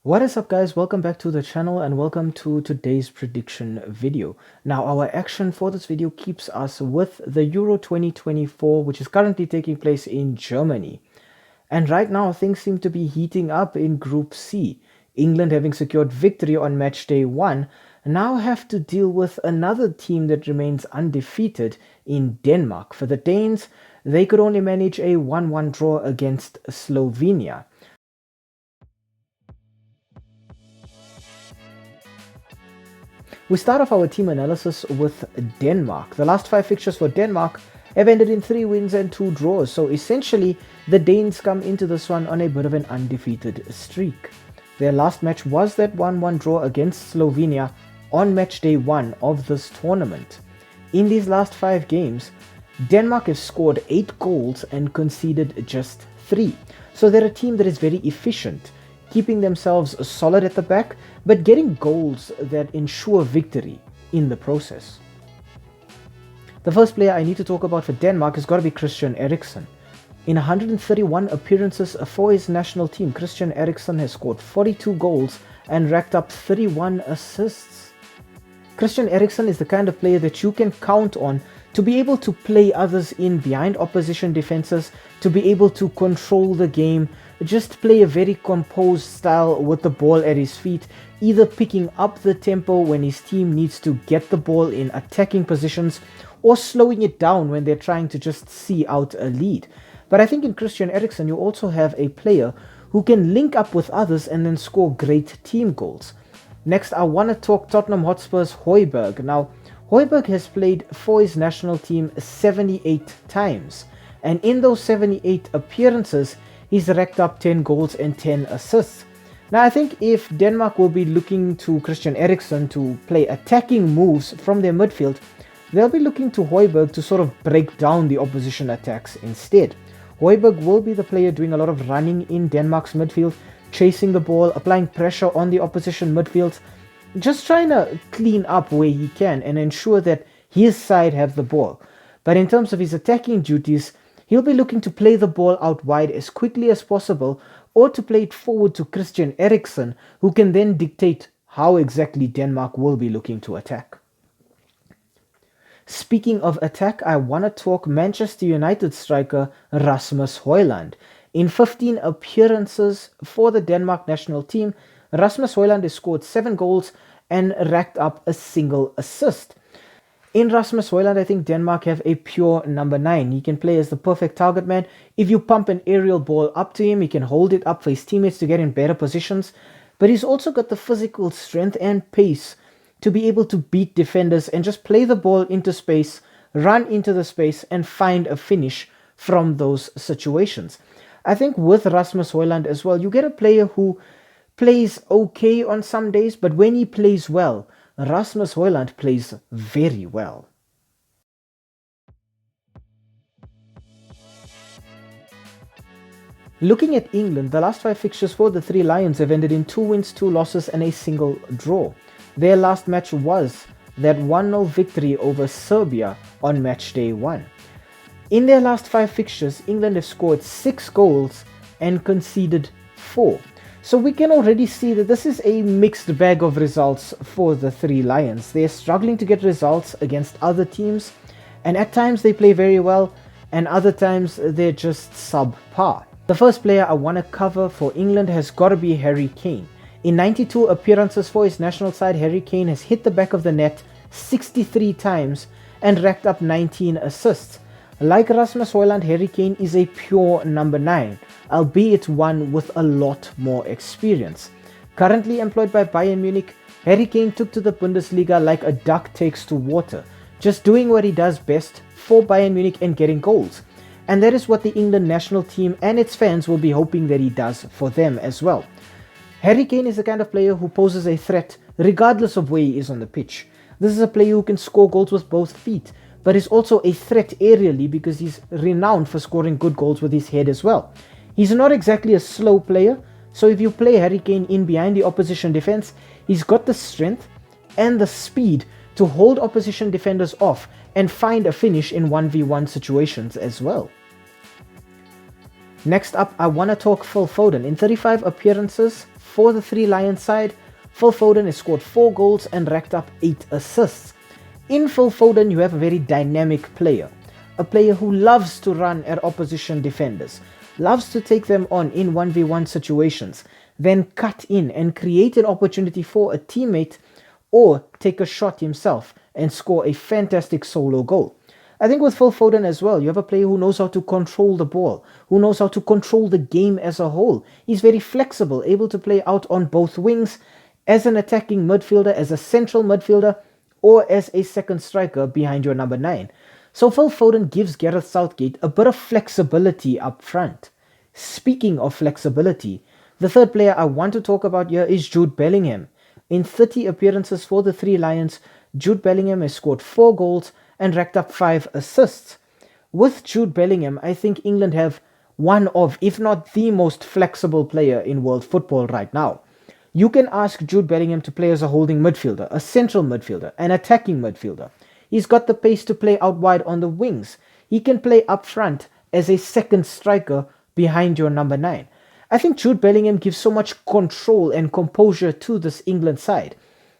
What is up, guys? Welcome back to the channel and welcome to today's prediction video. Now, our action for this video keeps us with the Euro 2024, which is currently taking place in Germany. And right now things seem to be heating up in Group C. England, having secured victory on match day 1, now have to deal with another team that remains undefeated in Denmark. For the Danes, they could only manage a 1-1 draw against Slovenia. We start off our team analysis with Denmark. The last 5 fixtures for Denmark have ended in 3 wins and 2 draws, so essentially the Danes come into this one on a bit of an undefeated streak. Their last match was that 1-1 draw against Slovenia on match day 1 of this tournament. In these last 5 games, Denmark has scored 8 goals and conceded just 3. So they're a team that is very efficient, keeping themselves solid at the back, but getting goals that ensure victory in the process. The first player I need to talk about for Denmark has got to be Christian Eriksen. In 131 appearances for his national team, Christian Eriksen has scored 42 goals and racked up 31 assists. Christian Eriksen is the kind of player that you can count on to be able to play others in behind opposition defenses, to be able to control the game, just play a very composed style with the ball at his feet, either picking up the tempo when his team needs to get the ball in attacking positions, or slowing it down when they're trying to just see out a lead. But I think in Christian Eriksen you also have a player who can link up with others and then score great team goals. Next, I want to talk Tottenham Hotspur's Højbjerg. Now, Højbjerg has played for his national team 78 times, and in those 78 appearances, he's racked up 10 goals and 10 assists. Now, I think if Denmark will be looking to Christian Eriksen to play attacking moves from their midfield, they'll be looking to Højbjerg to sort of break down the opposition attacks instead. Højbjerg will be the player doing a lot of running in Denmark's midfield, chasing the ball, applying pressure on the opposition midfield, just trying to clean up where he can and ensure that his side have the ball. But in terms of his attacking duties, he'll be looking to play the ball out wide as quickly as possible, or to play it forward to Christian Eriksen, who can then dictate how exactly Denmark will be looking to attack. Speaking of attack, I want to talk Manchester United striker Rasmus Højlund. In 15 appearances for the Denmark national team, Rasmus Højlund has scored 7 goals and racked up a single assist. In Rasmus Højlund, I think Denmark have a pure number 9. He can play as the perfect target man. If you pump an aerial ball up to him, he can hold it up for his teammates to get in better positions. But he's also got the physical strength and pace to be able to beat defenders and just play the ball into space, run into the space, and find a finish from those situations. I think with Rasmus Højlund as well, you get a player who plays okay on some days, but when he plays well, Rasmus Højlund plays very well. Looking at England, the last 5 fixtures for the Three Lions have ended in 2 wins, 2 losses and a single draw. Their last match was that 1-0 victory over Serbia on match day 1. In their last 5 fixtures, England have scored 6 goals and conceded 4. So we can already see that this is a mixed bag of results for the Three Lions. They're struggling to get results against other teams, and at times they play very well, and other times they're just subpar. The first player I want to cover for England has got to be Harry Kane. In 92 appearances for his national side, Harry Kane has hit the back of the net 63 times and racked up 19 assists. Like Rasmus Højlund, Harry Kane is a pure number 9, albeit one with a lot more experience. Currently employed by Bayern Munich, Harry Kane took to the Bundesliga like a duck takes to water, just doing what he does best for Bayern Munich and getting goals. And that is what the England national team and its fans will be hoping that he does for them as well. Harry Kane is the kind of player who poses a threat regardless of where he is on the pitch. This is a player who can score goals with both feet, but is also a threat aerially because he's renowned for scoring good goals with his head as well. He's not exactly a slow player, so if you play Harry Kane in behind the opposition defense, he's got the strength and the speed to hold opposition defenders off and find a finish in 1v1 situations as well. Next up, I want to talk Phil Foden. In 35 appearances for the Three Lions side, Phil Foden has scored 4 goals and racked up 8 assists. In Phil Foden, you have a very dynamic player. A player who loves to run at opposition defenders, loves to take them on in 1v1 situations, then cut in and create an opportunity for a teammate or take a shot himself and score a fantastic solo goal. I think with Phil Foden as well, you have a player who knows how to control the ball, who knows how to control the game as a whole. He's very flexible, able to play out on both wings, as an attacking midfielder, as a central midfielder, or as a second striker behind your number 9. So Phil Foden gives Gareth Southgate a bit of flexibility up front. Speaking of flexibility, the third player I want to talk about here is Jude Bellingham. In 30 appearances for the Three Lions, Jude Bellingham has scored 4 goals and racked up 5 assists. With Jude Bellingham, I think England have one of, if not the most flexible player in world football right now. You can ask Jude Bellingham to play as a holding midfielder, a central midfielder, an attacking midfielder. He's got the pace to play out wide on the wings. He can play up front as a second striker behind your number 9. I think Jude Bellingham gives so much control and composure to this England side.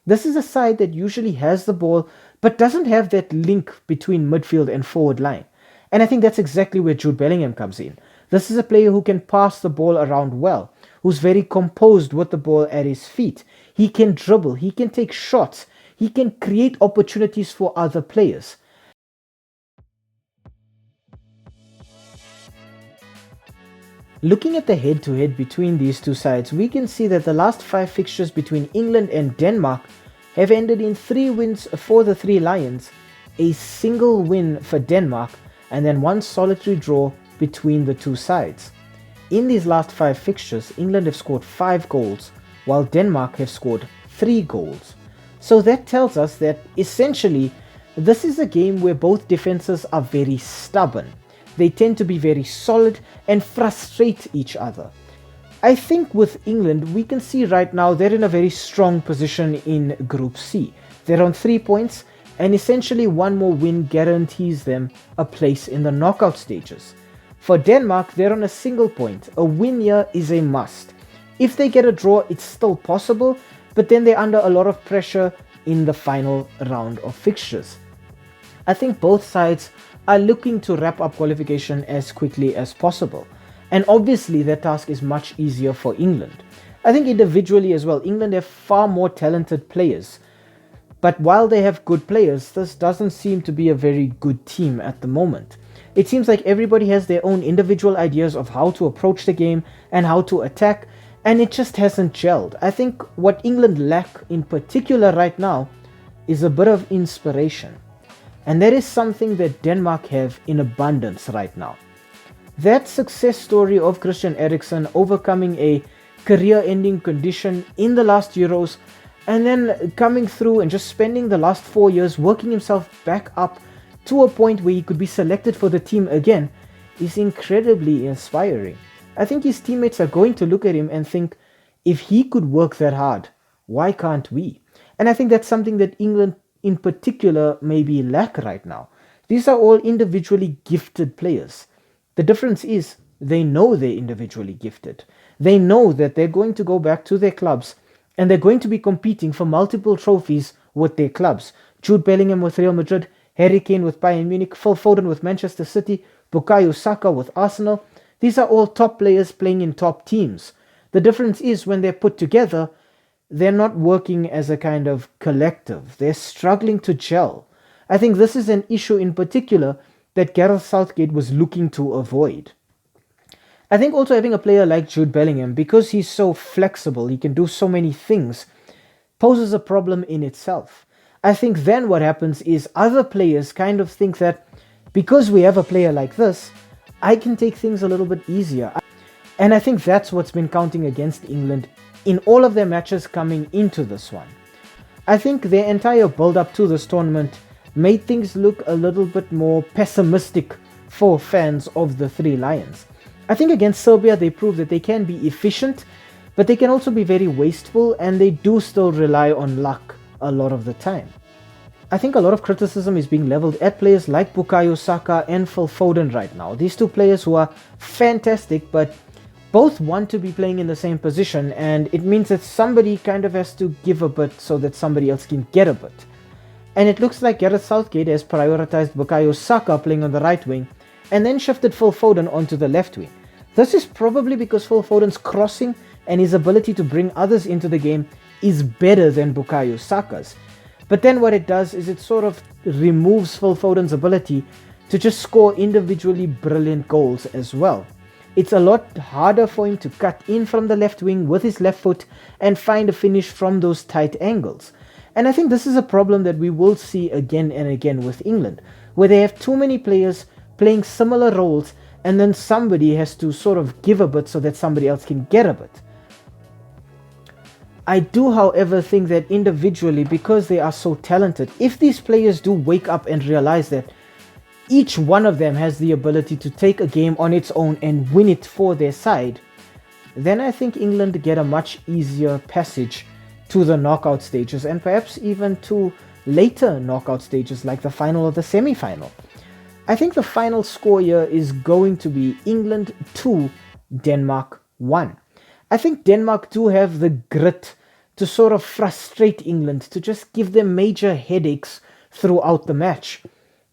This is a side that usually has the ball but doesn't have that link between midfield and forward line. And I think that's exactly where Jude Bellingham comes in. This is a player who can pass the ball around well, who's very composed with the ball at his feet. He can dribble, he can take shots, he can create opportunities for other players. Looking at the head-to-head between these two sides, we can see that the last 5 fixtures between England and Denmark have ended in 3 wins for the Three Lions, a single win for Denmark, and then 1 solitary draw between the two sides. In these last 5 fixtures, England have scored 5 goals, while Denmark have scored 3 goals. So that tells us that essentially this is a game where both defenses are very stubborn. They tend to be very solid and frustrate each other. I think with England, we can see right now they're in a very strong position in Group C. They're on 3 points, and essentially 1 more win guarantees them a place in the knockout stages. For Denmark, they're on a single point. A win here is a must. If they get a draw, it's still possible, but then they're under a lot of pressure in the final round of fixtures. I think both sides are looking to wrap up qualification as quickly as possible. And obviously that task is much easier for England. I think individually as well, England have far more talented players. But while they have good players, this doesn't seem to be a very good team at the moment. It seems like everybody has their own individual ideas of how to approach the game and how to attack, and it just hasn't gelled. I think what England lack in particular right now is a bit of inspiration. And that is something that Denmark have in abundance right now. That success story of Christian Eriksen overcoming a career-ending condition in the last Euros and then coming through and just spending the last 4 years working himself back up to a point where he could be selected for the team again is incredibly inspiring. I think his teammates are going to look at him and think, if he could work that hard, why can't we? And I think that's something that England in particular maybe lack right now. These are all individually gifted players. The difference is they know they're individually gifted. They know that they're going to go back to their clubs and they're going to be competing for multiple trophies with their clubs. Jude Bellingham with Real Madrid, Harry Kane with Bayern Munich, Phil Foden with Manchester City, Bukayo Saka with Arsenal. These are all top players playing in top teams. The difference is when they're put together, they're not working as a kind of collective. They're struggling to gel. I think this is an issue in particular that Gareth Southgate was looking to avoid. I think also having a player like Jude Bellingham, because he's so flexible, he can do so many things, poses a problem in itself. I think then what happens is other players kind of think that because we have a player like this, I can take things a little bit easier. And I think that's what's been counting against England in all of their matches coming into this one. I think their entire build-up to this tournament made things look a little bit more pessimistic for fans of the Three Lions. I think against Serbia they proved that they can be efficient, but they can also be very wasteful, and they do still rely on luck a lot of the time. I think a lot of criticism is being leveled at players like Bukayo Saka and Phil Foden right now. These two players who are fantastic, but both want to be playing in the same position, and it means that somebody kind of has to give a bit so that somebody else can get a bit. And it looks like Gareth Southgate has prioritized Bukayo Saka playing on the right wing and then shifted Phil Foden onto the left wing. This is probably because Phil Foden's crossing and his ability to bring others into the game is better than Bukayo Saka's. But then what it does is it sort of removes Phil Foden's ability to just score individually brilliant goals as well. It's a lot harder for him to cut in from the left wing with his left foot and find a finish from those tight angles. And I think this is a problem that we will see again and again with England, where they have too many players playing similar roles and then somebody has to sort of give a bit so that somebody else can get a bit. I do, however, think that individually, because they are so talented, if these players do wake up and realize that each one of them has the ability to take a game on its own and win it for their side, then I think England get a much easier passage to the knockout stages and perhaps even to later knockout stages like the final or the semi-final. I think the final score here is going to be England 2, Denmark 1. I think Denmark do have the grit to sort of frustrate England, to just give them major headaches throughout the match.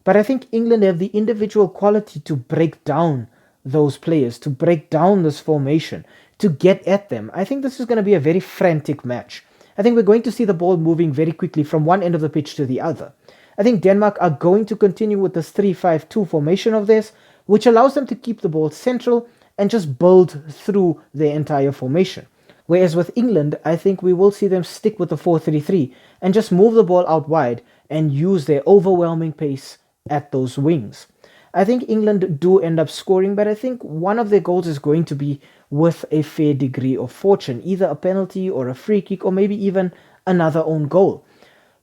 But I think England have the individual quality to break down those players, to break down this formation, to get at them. I think this is going to be a very frantic match. I think we're going to see the ball moving very quickly from one end of the pitch to the other. I think Denmark are going to continue with this 3-5-2 formation of theirs, which allows them to keep the ball central and just build through their entire formation. Whereas with England, I think we will see them stick with the 4-3-3 and just move the ball out wide and use their overwhelming pace at those wings. I think England do end up scoring, but I think one of their goals is going to be with a fair degree of fortune, either a penalty or a free kick or maybe even another own goal.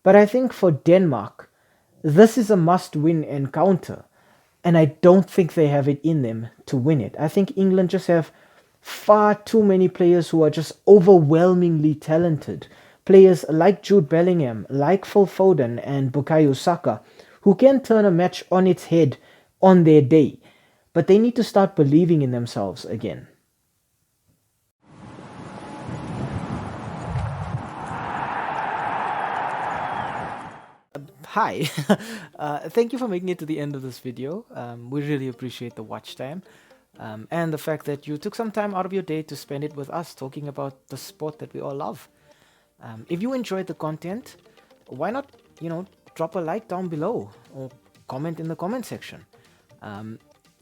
But I think for Denmark, this is a must-win encounter, and I don't think they have it in them to win it. I think England just have far too many players who are just overwhelmingly talented. Players like Jude Bellingham, like Phil Foden and Bukayo Saka, who can turn a match on its head on their day. But they need to start believing in themselves again. Hi, thank you for making it to the end of this video. We really appreciate the watch time and the fact that you took some time out of your day to spend it with us talking about the sport that we all love. If you enjoyed the content, why not, drop a like down below or comment in the comment section.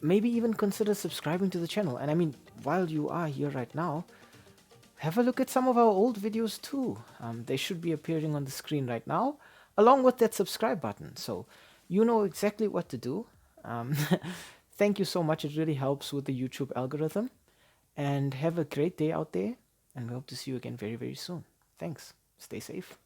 Maybe even consider subscribing to the channel. And I mean, while you are here right now, have a look at some of our old videos too. They should be appearing on the screen right now, along with that subscribe button. So you know exactly what to do. Thank you so much. It really helps with the YouTube algorithm. And have a great day out there. And we hope to see you again very, very soon. Thanks. Stay safe.